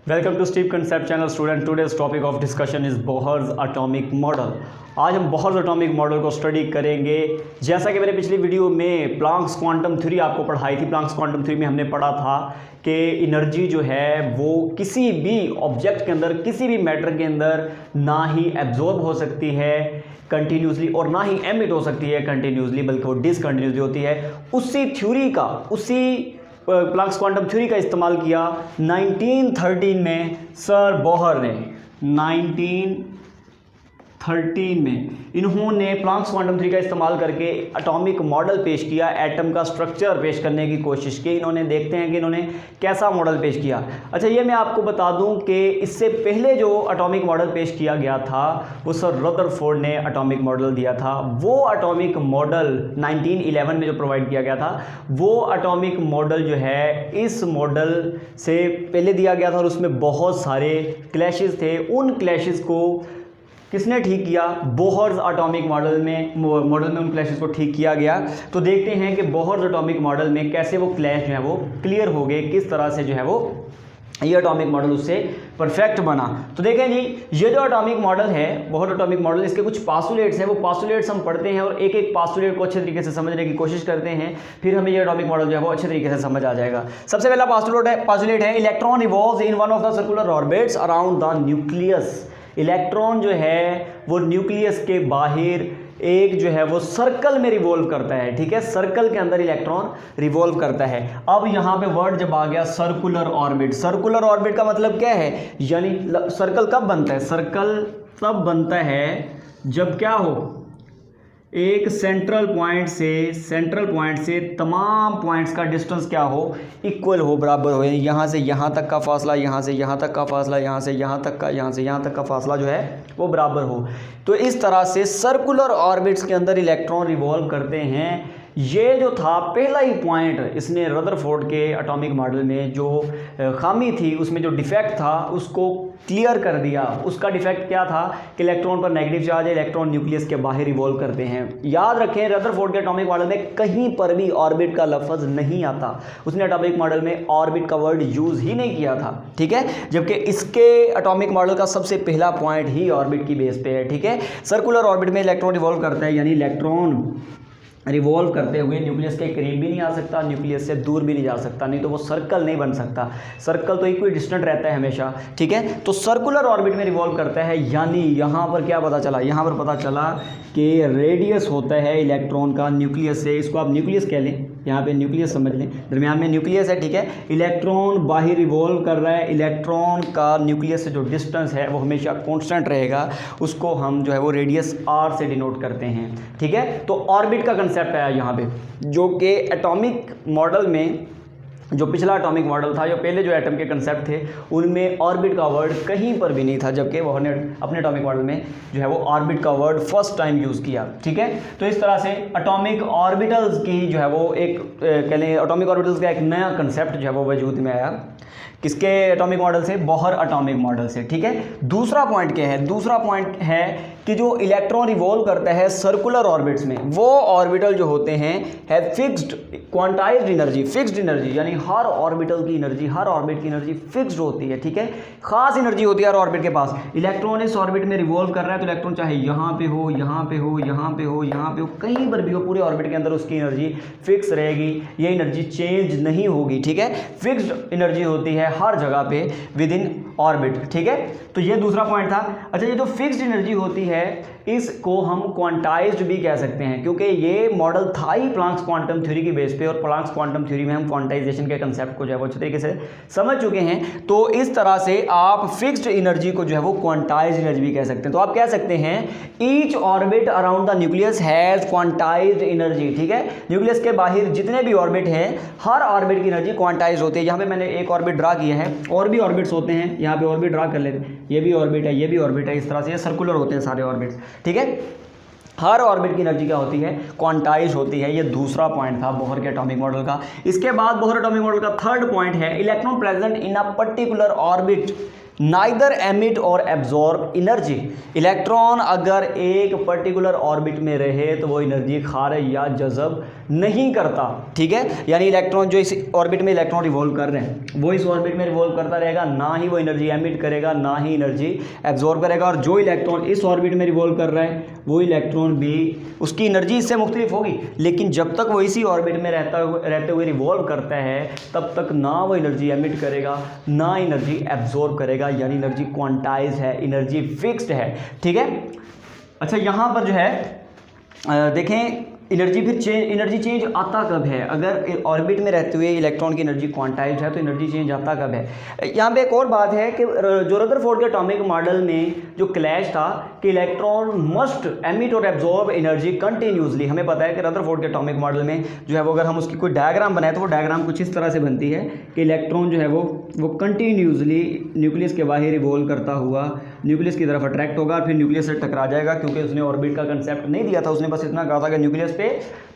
Welcome to Steve concept channel student. Today's topic of discussion is Bohr's atomic model. आज हम Bohr's atomic model को study करेंगे। जैसा कि मैंने पिछली वीडियो में प्लांक्स क्वांटम थ्योरी आपको पढ़ाई थी। प्लांक्स क्वांटम थ्योरी में हमने पढ़ा था कि एनर्जी जो है वो किसी भी ऑब्जेक्ट के अंदर, किसी भी मैटर के अंदर ना ही एब्जॉर्ब हो सकती है कंटिन्यूसली और ना ही एमिट हो सकती है कंटिन्यूसली, बल्कि वो डिसकंटिन्यूसली होती है। उसी थ्योरी का, उसी प्लांक्स क्वांटम थ्योरी का इस्तेमाल किया 1913 में सर बोहर ने। 1913 में इन्होंने प्लांक्स क्वांटम थ्योरी का इस्तेमाल करके एटॉमिक मॉडल पेश किया, एटम का स्ट्रक्चर पेश करने की कोशिश की इन्होंने। देखते हैं कि इन्होंने कैसा मॉडल पेश किया। अच्छा, ये मैं आपको बता दूं कि इससे पहले जो एटॉमिक मॉडल पेश किया गया था वो सर रदरफोर्ड ने एटॉमिक मॉडल दिया था। वो एटॉमिक मॉडल 1911 में जो प्रोवाइड किया गया था, वो एटॉमिक मॉडल जो है इस मॉडल से पहले दिया गया था और उसमें बहुत सारे क्लैशेस थे। उन क्लैशेस को किसने ठीक किया? बोहर्स एटॉमिक मॉडल में उन क्लैशेस को ठीक किया गया। तो देखते हैं कि बोहर्स एटॉमिक मॉडल में कैसे वो क्लैश जो है वो क्लियर हो गए, किस तरह से जो है वो ये एटॉमिक मॉडल उससे परफेक्ट बना। तो देखें जी, ये जो एटॉमिक मॉडल है, बोहर एटॉमिक मॉडल, इसके कुछ पास्टुलेट्स हैं। वो पास्टुलेट्स हम पढ़ते हैं और एक एक पास्टुलेट को अच्छे तरीके से समझने की कोशिश करते हैं, फिर हमें ये एटॉमिक मॉडल जो है वो अच्छे तरीके से समझ आ जाएगा। सबसे पहला पास्टुलेट है electron revolves in one of the circular orbits around the nucleus. Electron जो है वो न्यूक्लियस के बाहर एक जो है वो सर्कल में रिवॉल्व करता है। ठीक है, सर्कल के अंदर इलेक्ट्रॉन रिवॉल्व करता है। अब यहाँ पे वर्ड जब आ गया सर्कुलर ऑर्बिट। सर्कुलर ऑर्बिट का मतलब क्या है? यानी सर्कल कब बनता है? सर्कल तब बनता है जब क्या हो, एक सेंट्रल पॉइंट से तमाम पॉइंट्स का डिस्टेंस क्या हो, इक्वल हो, बराबर हो। यहाँ से यहाँ तक का फासला, यहाँ से यहाँ तक का फासला, यहाँ से यहाँ तक का फासला जो है वो बराबर हो। तो इस तरह से सर्कुलर ऑर्बिट्स के अंदर इलेक्ट्रॉन रिवॉल्व करते हैं। ये जो था पहला ही पॉइंट, इसने रदरफोर्ड के एटॉमिक मॉडल में जो खामी थी, उसमें जो डिफेक्ट था उसको क्लियर कर दिया। उसका डिफेक्ट क्या था कि इलेक्ट्रॉन पर नेगेटिव चार्ज है, इलेक्ट्रॉन न्यूक्लियस के बाहर रिवॉल्व करते हैं। याद रखें, रदरफोर्ड के एटॉमिक मॉडल में कहीं पर भी ऑर्बिट का लफ्ज़ नहीं आता। उसने एटॉमिक मॉडल में ऑर्बिट का वर्ड यूज़ ही नहीं किया था। ठीक है, जबकि इसके एटॉमिक मॉडल का सबसे पहला पॉइंट ही ऑर्बिट की बेस पे है। ठीक है, सर्कुलर ऑर्बिट में इलेक्ट्रॉन रिवॉल्व करता है, यानी इलेक्ट्रॉन रिवॉल्व करते हुए न्यूक्लियस के करीब भी नहीं आ सकता, न्यूक्लियस से दूर भी नहीं जा सकता, नहीं तो वो सर्कल नहीं बन सकता। सर्कल तो इक्वी डिस्टेंट रहता है हमेशा। ठीक है, तो सर्कुलर ऑर्बिट में रिवॉल्व करता है। यानी यहाँ पर क्या पता चला? यहाँ पर पता चला कि रेडियस होता है इलेक्ट्रॉन का न्यूक्लियस से, इसको आप न्यूक्लियस कह लें, यहाँ पे न्यूक्लियस समझ लें, दरमियान में न्यूक्लियस है। ठीक है, इलेक्ट्रॉन बाहर रिवॉल्व कर रहा है, इलेक्ट्रॉन का न्यूक्लियस से जो डिस्टेंस है वो हमेशा कांस्टेंट रहेगा, उसको हम जो है वो रेडियस आर से डिनोट करते हैं। ठीक है, तो ऑर्बिट का कंसेप्ट आया यहाँ पे, जो कि एटॉमिक मॉडल में, जो पिछला एटॉमिक मॉडल था, जो पहले जो एटम के कंसेप्ट थे, उनमें ऑर्बिट का वर्ड कहीं पर भी नहीं था, जबकि वो ने अपने एटॉमिक मॉडल में जो है वो ऑर्बिट का वर्ड फर्स्ट टाइम यूज़ किया। ठीक है, तो इस तरह से एटॉमिक ऑर्बिटल्स की जो है वो एक कह लें, एटॉमिक ऑर्बिटल्स का एक नया कंसेप्ट जो है वो वजूद में आया। किसके एटॉमिक मॉडल से? बोहर एटॉमिक मॉडल से। ठीक है, दूसरा पॉइंट क्या है? दूसरा पॉइंट है कि जो इलेक्ट्रॉन रिवॉल्व करता है सर्कुलर ऑर्बिट्स में, वो ऑर्बिटल जो होते हैं है fixed quantized energy. Fixed energy यानी हर ऑर्बिटल की एनर्जी, हर ऑर्बिट की एनर्जी फिक्स्ड होती है। ठीक है, खास एनर्जी होती है हर ऑर्बिट के पास। इलेक्ट्रॉन इस ऑर्बिट में रिवॉल्व कर रहा है तो इलेक्ट्रॉन चाहे यहाँ पे हो, यहाँ पे हो, यहाँ पे हो, यहाँ पे हो, कहीं पर भी हो, पूरे ऑर्बिट के अंदर उसकी एनर्जी फिक्स रहेगी। ये एनर्जी चेंज नहीं होगी। ठीक है, फिक्स्ड एनर्जी होती है हर जगह पे विद इन ऑर्बिट। ठीक है, तो ये दूसरा पॉइंट था। अच्छा, ये जो फिक्स्ड एनर्जी होती है इसको हम क्वांटाइज्ड भी कह सकते हैं, क्योंकि ये मॉडल था ही प्लांक्स क्वांटम थ्योरी की बेस पे, और प्लांक्स क्वांटम थ्योरी में हम क्वांटाइजेशन के कंसेप्ट को जो है वो अच्छे तरीके से समझ चुके हैं। तो इस तरह से आप फिक्स्ड एनर्जी को जो है वो क्वांटाइज्ड एनर्जी भी कह सकते हैं। तो आप कह सकते हैं each orbit around the nucleus has quantized energy. ठीक है, न्यूक्लियस के बाहर जितने भी ऑर्बिट हैं, हर ऑर्बिट की एनर्जी क्वांटाइज्ड होती है। यहाँ पे मैंने एक ऑर्बिट ड्रा किया है, और भी ऑर्बिट्स होते हैं, यहाँ पे और भी ड्रा कर लेते हैं, ये भी ऑर्बिट है, ये भी ऑर्बिट है, इस तरह से ये सर्कुलर होते हैं सारे ऑर्बिट्स। ठीक है, हर ऑर्बिट की एनर्जी क्या होती है? क्वांटाइज होती है। ये दूसरा पॉइंट था बोहर के एटॉमिक मॉडल का। इसके बाद बोहर एटॉमिक मॉडल का थर्ड पॉइंट है electron present in a particular orbit neither emit और एब्जॉर्ब एनर्जी। इलेक्ट्रॉन अगर एक पर्टिकुलर ऑर्बिट में रहे तो वो एनर्जी खारिज या जज़ब नहीं करता, ठीक है। यानी इलेक्ट्रॉन जो इस ऑर्बिट में इलेक्ट्रॉन रिवॉल्व कर रहे हैं वो इस ऑर्बिट में रिवॉल्व करता रहेगा, ना ही वो एनर्जी एमिट करेगा ना ही एनर्जी एब्जॉर्ब करेगा। और जो इलेक्ट्रॉन इस ऑर्बिट में रिवॉल्व कर रहा है वो इलेक्ट्रॉन भी, उसकी एनर्जी इससे मुख्तलिफ होगी, लेकिन जब तक वो इसी ऑर्बिट में रहते हुए रिवॉल्व करता है तब तक ना वो एनर्जी एमिट करेगा ना एनर्जी एब्जॉर्ब करेगा, यानी एनर्जी क्वांटाइज है, एनर्जी फिक्स्ड है, ठीक है। अच्छा, यहाँ पर जो है देखें एनर्जी चेंज आता कब है? अगर ऑर्बिट में रहते हुए इलेक्ट्रॉन की एनर्जी क्वांटाइज है तो एनर्जी चेंज आता कब है? यहाँ पे एक और बात है कि जो रदरफोर्ड के एटॉमिक मॉडल में जो क्लैश था कि इलेक्ट्रॉन मस्ट एमिट और एब्जॉर्ब एनर्जी कंटिन्यूसली। हमें पता है कि रदरफोर्ड के एटॉमिक मॉडल में जो है वो अगर हम उसकी कोई डायग्राम बनाए तो वो डायग्राम कुछ इस तरह से बनती है कि इलेक्ट्रॉन जो है वो कंटिन्यूसली न्यूक्लियस के बाहर रिवॉल्व करता हुआ न्यूक्लियस की तरफ अट्रैक्ट होगा और फिर न्यूक्लियस से टकरा जाएगा, क्योंकि उसने ऑर्बिट का कंसेप्ट नहीं दिया था। उसने बस इतना कहा था कि न्यूक्लियस पे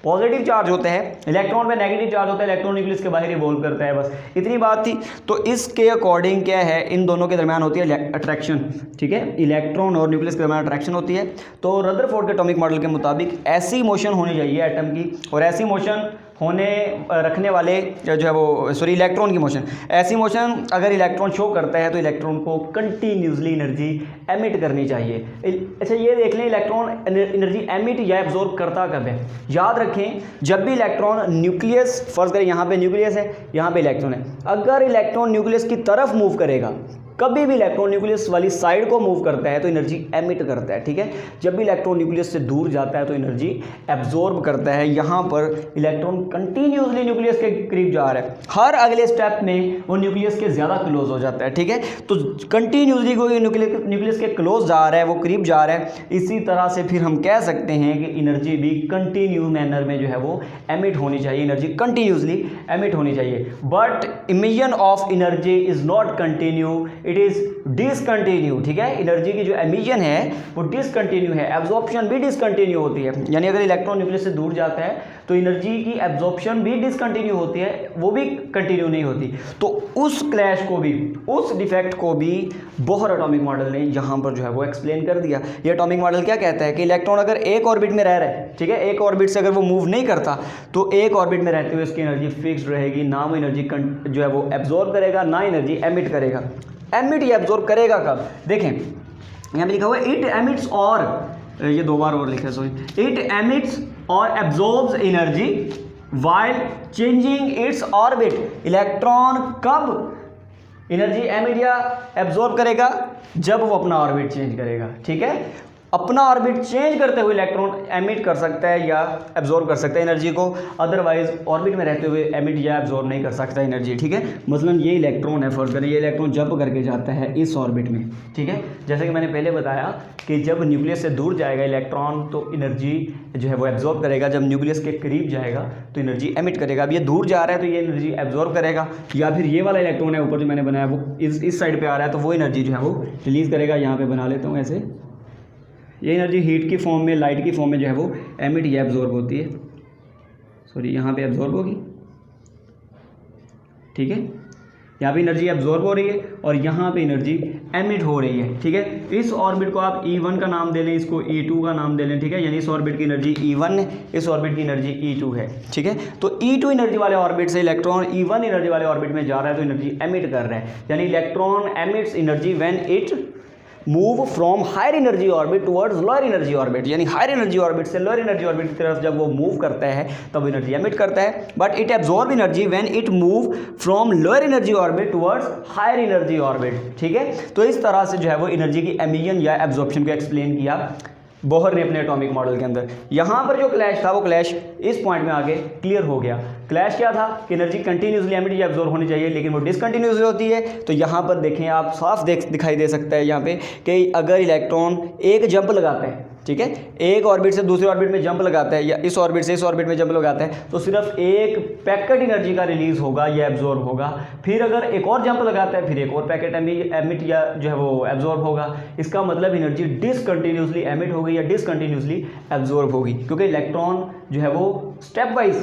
पॉजिटिव चार्ज होते हैं, इलेक्ट्रॉन पे नेगेटिव चार्ज होता है, इलेक्ट्रॉन न्यूक्लियस के बाहर रिवॉल्व करता है, बस इतनी बात थी। तो इसके अकॉर्डिंग क्या है, इन दोनों के दरमियान होती है अट्रैक्शन, ठीक है। इलेक्ट्रॉन और न्यूक्लियस के दरमियान अट्रैक्शन होती है। तो रदरफोर्ड के एटॉमिक मॉडल के मुताबिक ऐसी मोशन होनी चाहिए एटम की, और ऐसी मोशन होने रखने वाले जो है वो इलेक्ट्रॉन की मोशन, ऐसी मोशन अगर इलेक्ट्रॉन शो करता है तो इलेक्ट्रॉन को कंटिन्यूसली एनर्जी एमिट करनी चाहिए। अच्छा, ये देख लें इलेक्ट्रॉन एनर्जी एमिट या एब्जॉर्ब करता कब है। याद रखें, जब भी इलेक्ट्रॉन न्यूक्लियस, फर्ज करें यहाँ पे न्यूक्लियस है, यहाँ पे इलेक्ट्रॉन है, अगर इलेक्ट्रॉन न्यूक्लियस की तरफ मूव करेगा, कभी भी इलेक्ट्रॉन न्यूक्लियस वाली साइड को मूव करता है तो एनर्जी एमिट करता है, ठीक है। जब भी इलेक्ट्रॉन न्यूक्लियस से दूर जाता है तो एनर्जी एब्जॉर्ब करता है। यहाँ पर इलेक्ट्रॉन कंटिन्यूसली न्यूक्लियस के करीब जा रहा है, हर अगले स्टेप में वो न्यूक्लियस के ज़्यादा क्लोज हो जाता है, ठीक है। तो कंटिन्यूसली कोई न्यूक्लियस के क्लोज जा रहा है, वो करीब जा रहा है, इसी तरह से फिर हम कह सकते हैं कि एनर्जी भी कंटिन्यू मैनर में जो है वो एमिट होनी चाहिए, एनर्जी कंटिन्यूसली एमिट होनी चाहिए। But emission of energy is not continue, it is discontinue, ठीक है। एनर्जी की जो एमिशन है वो डिसकंटिन्यू है, एब्जॉर्प्शन भी डिसकंटिन्यू होती है। यानी अगर इलेक्ट्रॉन न्यूक्लियस से दूर जाता है तो एनर्जी की एब्जॉर्प्शन भी डिसकंटिन्यू होती है, वो भी कंटिन्यू नहीं होती। तो उस क्लैश को भी, उस डिफेक्ट को भी बोहर एटॉमिक मॉडल ने यहाँ पर जो है वो एक्सप्लेन कर दिया। ये एटॉमिक मॉडल क्या कहता है कि इलेक्ट्रॉन अगर एक ऑर्बिट में रह रहा है, ठीक है, एक ऑर्बिट से अगर वो मूव नहीं करता तो एक ऑर्बिट में रहते हुए उसकी एनर्जी फिक्स्ड रहेगी, ना वो एनर्जी जो है वो एब्जॉर्ब करेगा ना एनर्जी एमिट करेगा। एमिट या एब्जॉर्ब करेगा कब? देखें यहाँ पे लिखा हुआ है इट एमिट्स, और ये दो बार और लिखा है, सॉरी, इट एमिट्स और absorbs energy while changing its orbit. Electron कब एनर्जी एमिट या एब्जॉर्ब करेगा? जब वो अपना ऑर्बिट चेंज करेगा, ठीक है। अपना ऑर्बिट चेंज करते हुए इलेक्ट्रॉन एमिट कर सकता है या एब्जॉर्ब कर सकता है एनर्जी को, अदरवाइज ऑर्बिट में रहते हुए एमिट या एब्जॉर्ब नहीं कर सकता एनर्जी, ठीक है। मसलन ये इलेक्ट्रॉन है, फर्ज करें ये इलेक्ट्रॉन जंप करके जाता है इस ऑर्बिट में, ठीक है। जैसे कि मैंने पहले बताया कि जब न्यूक्लियस से दूर जाएगा इलेक्ट्रॉन तो एनर्जी जो है वो एब्जॉर्ब करेगा, जब न्यूक्लियस के करीब जाएगा तो एनर्जी एमिट करेगा। अब ये दूर जा रहा है तो ये एनर्जी एब्जॉर्ब करेगा, या फिर ये वाला इलेक्ट्रॉन है ऊपर जो मैंने बनाया वो इस साइड पर आ रहा है तो वो एनर्जी जो है वो रिलीज़ करेगा। यहाँ पर बना लेता हूँ ऐसे, ये एनर्जी हीट की फॉर्म में, लाइट की फॉर्म में जो है वो एमिट या एब्जॉर्ब होती है, सॉरी यहाँ पे एब्जॉर्ब होगी, ठीक है। यहाँ पे एनर्जी एब्जॉर्ब हो रही है और यहाँ पे एनर्जी एमिट हो रही है, ठीक है। इस ऑर्बिट को आप E1 का नाम दे लें, इसको E2 का नाम दे लें, ठीक है। यानी इस ऑर्बिट की एनर्जी E1 है, इस ऑर्बिट की एनर्जी E2 है, ठीक है। तो E2 एनर्जी वाले ऑर्बिट से इलेक्ट्रॉन E1 एनर्जी वाले ऑर्बिट में जा रहा है तो एनर्जी एमिट कर रहा है। यानी electron emits energy when it move from higher energy orbit towards lower energy orbit. यानी हायर एनर्जी ऑर्बिट से लोअर एनर्जी ऑर्बिट की तरफ जब वो मूव करता है तब एनर्जी एमिट करता है। But it absorb energy when it move from lower energy orbit towards higher energy orbit, ठीक है। तो इस तरह से जो है वो एनर्जी की एमिशन या एब्जॉर्प्शन को एक्सप्लेन किया बोहर ने अपने एटॉमिक मॉडल के अंदर। यहाँ पर जो क्लैश था वो क्लैश इस पॉइंट में आगे क्लियर हो गया। क्लैश क्या था कि एनर्जी कंटिन्यूसली एमिट या एब्जॉर्ब होनी चाहिए लेकिन वो डिसकंटिन्यूसली होती है। तो यहाँ पर देखें आप, साफ दिखाई दे सकता है यहाँ पे कि अगर इलेक्ट्रॉन एक जंप लगाता है, ठीक है, एक ऑर्बिट से दूसरे ऑर्बिट में जंप लगाता है या इस ऑर्बिट से इस ऑर्बिट में जंप लगाता है तो सिर्फ एक पैकेट एनर्जी का रिलीज होगा या एब्जॉर्ब होगा। फिर अगर एक और जंप लगाता है फिर एक और पैकेट एमिट या जो है वो एब्जॉर्ब होगा। इसका मतलब एनर्जी डिसकंटिन्यूसली एमिट होगी या डिसकंटिन्यूसली एब्जॉर्ब होगी, क्योंकि इलेक्ट्रॉन जो है वो स्टेप वाइज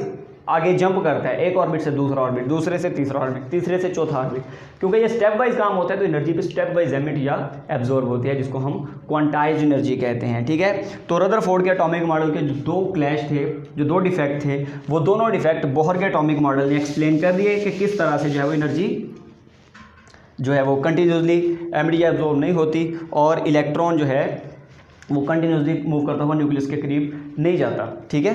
आगे जंप करता है, एक ऑर्बिट से दूसरा ऑर्बिट, दूसरे से तीसरा ऑर्बिट, तीसरे से चौथा ऑर्बिट, क्योंकि ये स्टेप वाइज काम होता है तो एनर्जी भी स्टेप वाइज एमिट या एब्जॉर्ब होती है, जिसको हम क्वांटाइज्ड एनर्जी कहते हैं। ठीक है, तो रदरफोर्ड के एटॉमिक मॉडल के जो दो क्लैश थे, जो दो डिफेक्ट थे, वो दोनों डिफेक्ट बोहर के एटॉमिक मॉडल ने एक्सप्लेन कर दिए कि किस तरह से जो है वो एनर्जी जो है वो कंटिन्यूसली एमिट या एब्जॉर्ब नहीं होती और इलेक्ट्रॉन जो है वो कंटिन्यूसली मूव करता हुआ न्यूक्लियस के करीब नहीं जाता। ठीक है,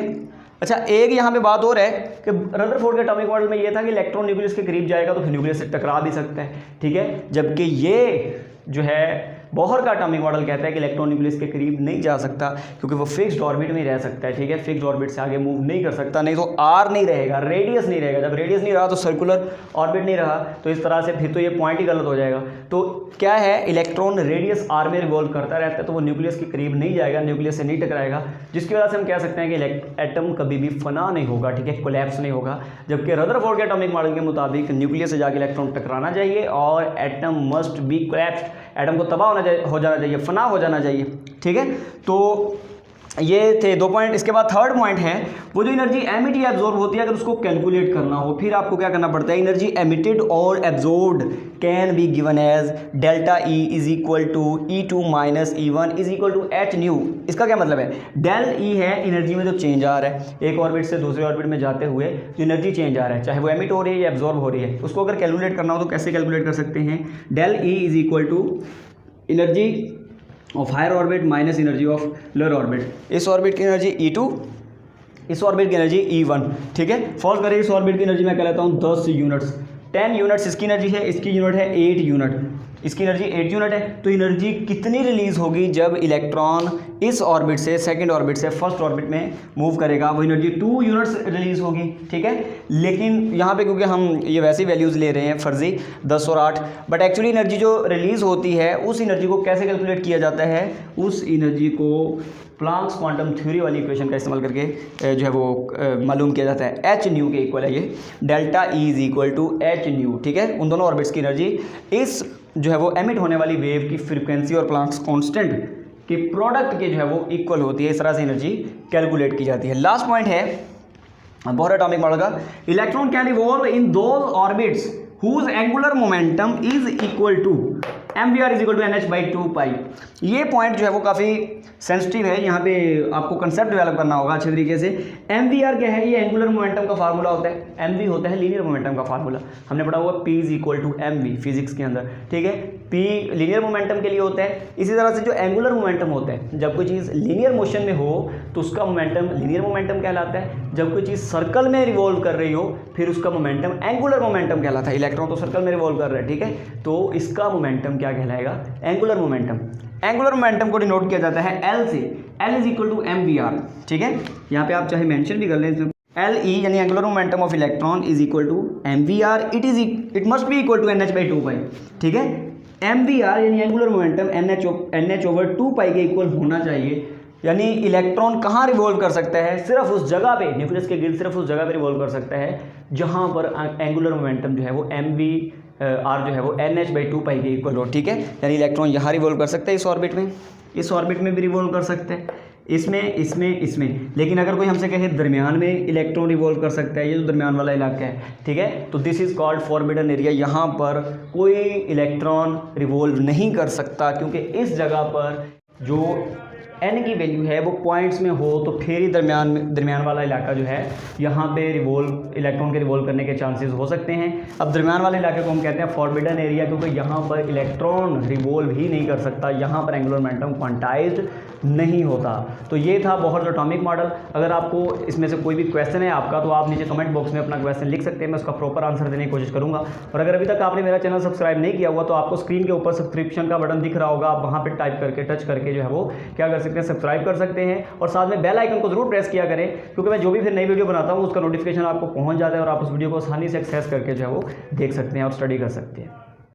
अच्छा एक यहाँ पे बात और है कि रदरफोर्ड के एटॉमिक मॉडल में ये था कि इलेक्ट्रॉन न्यूक्लियस के करीब जाएगा तो फिर न्यूक्लियस से टकरा भी सकता है। ठीक है, जबकि ये जो है बोहर का एटॉमिक मॉडल कहता है कि इलेक्ट्रॉन न्यूक्लियस के करीब नहीं जा सकता क्योंकि वो फिक्स्ड ऑर्बिट में ही रह सकता है। ठीक है, फिक्स्ड ऑर्बिट से आगे मूव नहीं कर सकता, नहीं तो आर नहीं रहेगा, रेडियस नहीं रहेगा। जब रेडियस नहीं रहा तो सर्कुलर ऑर्बिट नहीं रहा, तो इस तरह से फिर तो ये पॉइंट ही गलत हो जाएगा। तो क्या है, इलेक्ट्रॉन रेडियस आर में रिवॉल्व करता रहता है तो वो न्यूक्लियस के करीब नहीं जाएगा, न्यूक्लियस से नहीं टकराएगा, जिसकी वजह से हम कह सकते हैं कि एटम कभी भी फना नहीं होगा। ठीक है, कोलैप्स नहीं होगा। जबकि रदरफोर्ड के एटॉमिक मॉडल के मुताबिक न्यूक्लियस से जाके इलेक्ट्रॉन टकराना चाहिए और atom must be collapsed, atom को तबाह हो जाना चाहिए, फना हो जाना चाहिए। ठीक है, तो ये थे दो पॉइंट। इसके बाद थर्ड पॉइंट है वो जो एनर्जी एमिट या एब्जॉर्ब होती है, अगर उसको कैलकुलेट करना हो फिर आपको क्या करना पड़ता है। एनर्जी एमिटेड और absorbed can be given as delta E is equal to E2 minus E1 is equal to h nu. इसका क्या मतलब है, डेल ई है एनर्जी में जो चेंज आ रहा है, एक ऑर्बिट से दूसरे ऑर्बिट में जाते हुए जो एनर्जी चेंज आ रहा है, चाहे वो एमिट हो रही है या एब्जॉर्ब हो रही है, उसको अगर कैलकुलेट करना हो तो कैसे कैलकुलेट कर सकते हैं। Del E is equal to energy of higher orbit minus energy of lower orbit. इस ऑर्बिट की एनर्जी E2, इस ऑर्बिट की एनर्जी E1। ठीक है, फॉल्स करें इस ऑर्बिट की एनर्जी मैं कह लेता हूँ 10 यूनिट्स, 10 यूनिट्स इसकी एनर्जी है, इसकी यूनिट है 8 यूनिट, इसकी एनर्जी 8 यूनिट है। तो एनर्जी कितनी रिलीज होगी जब इलेक्ट्रॉन इस ऑर्बिट से सेकंड ऑर्बिट से फर्स्ट ऑर्बिट में मूव करेगा, वो एनर्जी 2 यूनिट्स रिलीज होगी। ठीक है, लेकिन यहाँ पे क्योंकि हम ये वैसी वैल्यूज़ ले रहे हैं फर्जी 10 और 8, बट एक्चुअली एनर्जी जो रिलीज़ होती है उस एनर्जी को कैसे कैलकुलेट किया जाता है, उस एनर्जी को प्लांक्स क्वांटम थ्योरी वाली इक्वेशन का इस्तेमाल करके जो है वो मालूम किया जाता है। एच न्यू के इक्वल है ये, delta E is equal to h nu. ठीक है, उन दोनों ऑर्बिट्स की एनर्जी इस जो है वो एमिट होने वाली वेव की फ्रीक्वेंसी और प्लांक्स कांस्टेंट के प्रोडक्ट के जो है वो इक्वल होती है। इस तरह से एनर्जी कैलकुलेट की जाती है। लास्ट पॉइंट है बोहर एटॉमिक मॉडल का, electron can revolve in those orbits whose angular momentum is equal to mvr is equal to nh/2 पाई। ये पॉइंट जो है वो काफ़ी सेंसिटिव है, यहाँ पे आपको कंसेप्ट डेवलप करना होगा अच्छे तरीके से। mvr क्या है, ये एंगुलर मोमेंटम का फार्मूला होता है, mv होता है लीनियर मोमेंटम का फार्मूला, हमने पढ़ा हुआ p is equal to mv physics के अंदर। ठीक है, p लीनियर मोमेंटम के लिए होता है। इसी तरह से जो एंगुलर मोमेंटम होता है, जब कोई चीज़ लीनियर मोशन में हो तो उसका मोमेंटम लीनियर मोमेंटम कहलाता है, जब कोई चीज़ सर्कल में रिवॉल्व कर रही हो फिर उसका मोमेंटम एंगुलर मोमेंटम कहलाता है। इलेक्ट्रॉन तो सर्कल में रिवॉल्व कर रहा है, ठीक है, तो इसका मोमेंटम क्या कहलाएगा, एंगुलर मोमेंटम। एंगुलर मोमेंटम को डिनोट किया जाता है L से, L is equal to mvr। ठीक है, यहाँ पे आप चाहे मेंशन भी कर लें, L E यानी angular momentum of electron is equal to mvr, it must be equal to nh/2 pi. ठीक है, mvr यानी एंगुलर मोमेंटम nh/2 पाई के इक्वल होना चाहिए। यानी इलेक्ट्रॉन कहाँ रिवॉल्व कर सकता है, सिर्फ उस जगह पे, न्यूक्लियस के गिर्द सिर्फ उस जगह पे रिवॉल्व कर सकता है जहाँ पर एंगुलर मोमेंटम जो है वो mvr जो है वो nh/2 पाई के इक्वल हो। ठीक है, यानी इलेक्ट्रॉन यहाँ रिवॉल्व कर सकते हैं इस ऑर्बिट में, इस ऑर्बिट में भी रिवॉल्व कर सकते हैं, इसमें। लेकिन अगर कोई हमसे कहे दरमियान में इलेक्ट्रॉन रिवॉल्व कर सकता है, ये जो दरमियान वाला इलाका है, ठीक है, तो this is called forbidden area. यहाँ पर कोई इलेक्ट्रॉन रिवॉल्व नहीं कर सकता क्योंकि इस जगह पर जो n की वैल्यू है वो पॉइंट्स में हो तो फिर ही दरमियान वाला इलाका जो है यहाँ पे इलेक्ट्रॉन के रिवॉल्व करने के चांसेस हो सकते हैं। अब दरमियान वाले इलाके को हम कहते हैं फॉरबिडन एरिया, क्योंकि यहाँ पर इलेक्ट्रॉन रिवॉल्व ही नहीं कर सकता, यहाँ पर एंगुलर मोमेंटम क्वांटाइज्ड नहीं होता। तो ये था बोहर एटॉमिक मॉडल। अगर आपको इसमें से कोई भी क्वेश्चन है आपका तो आप नीचे कमेंट बॉक्स में अपना क्वेश्चन लिख सकते हैं, मैं उसका प्रॉपर आंसर देने की कोशिश करूँगा। और अगर अभी तक आपने मेरा चैनल सब्सक्राइब नहीं किया हुआ तो आपको स्क्रीन के ऊपर सब्सक्रिप्शन का बटन दिख रहा होगा, आप वहाँ पर टाइप करके टच करके जो है वो क्या कर सकते हैं, सब्सक्राइब कर सकते हैं। और साथ में बेल आइकन को जरूर प्रेस किया करें, क्योंकि मैं जो भी फिर नई वीडियो बनाता हूँ उसका नोटिफिकेशन आपको पहुँच जाता है और आप उस वीडियो को आसानी से एक्सेस करके जो है वो देख सकते हैं और स्टडी कर सकते हैं।